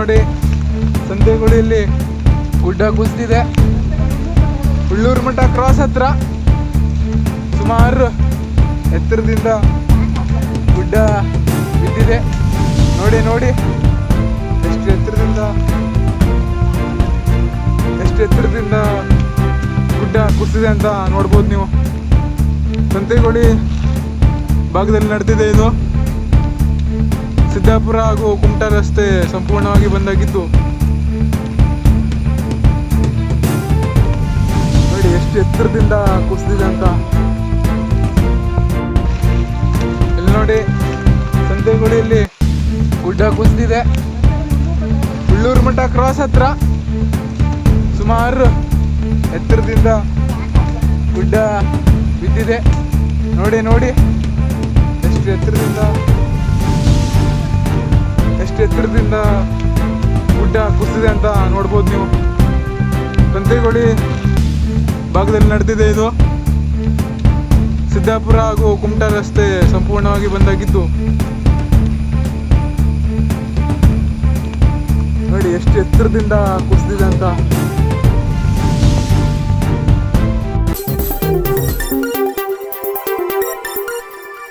ನೋಡಿ ಸಂತೆಗುಳಿಯಲ್ಲಿ ಗುಡ್ಡ ಕುಸಿದಿದೆ. ಉಳ್ಳೂರು ಮಠ ಕ್ರಾಸ್ ಹತ್ರ ಸುಮಾರು ಎತ್ತರದಿಂದ ಗುಡ್ಡ ಬಿದ್ದಿದೆ. ನೋಡಿ ನೋಡಿ ಎಷ್ಟು ಎತ್ತರದಿಂದ ಗುಡ್ಡ ಕುಸಿದೆ ಅಂತ ನೋಡ್ಬೋದು ನೀವು. ಸಂತೆಗುಳಿ ಭಾಗದಲ್ಲಿ ನಡೆದಿದೆ ಇದು. ಸಿದ್ದಾಪುರ ಹಾಗೂ ಕುಮಟಾ ರಸ್ತೆ ಸಂಪೂರ್ಣವಾಗಿ ಬಂದಾಗಿದ್ದು. ನೋಡಿ ಎಷ್ಟು ಎತ್ತರದಿಂದ ಕುಸಿದಿದೆ ಅಂತ. ಇಲ್ಲಿ ನೋಡಿ ಸಂತೆಗುಳಿಯಲ್ಲಿ ಗುಡ್ಡ ಕುಸಿದಿದೆ. ಉಳ್ಳೂರು ಮಠ ಕ್ರಾಸ್ ಹತ್ರ ಸುಮಾರು ಎತ್ತರದಿಂದ ಗುಡ್ಡ ಬಿದ್ದಿದೆ. ನೋಡಿ ನೋಡಿ ಎಷ್ಟು ಎತ್ತರದಿಂದ ಗುಡ್ಡ ಕುಸಿದೆ ಅಂತ ನೋಡ್ಬೋದು ನೀವು. ಸಂತೆಗುಳಿ ಭಾಗದಲ್ಲಿ ನಡೆದಿದೆ ಇದು. ಸಿದ್ದಾಪುರ ಹಾಗೂ ಕುಮಟಾ ರಸ್ತೆ ಸಂಪೂರ್ಣವಾಗಿ ಬಂದಾಗಿದ್ದು. ನೋಡಿ ಎಷ್ಟು ಎತ್ತರದಿಂದ ಕುಸಿದಿದೆ ಅಂತ.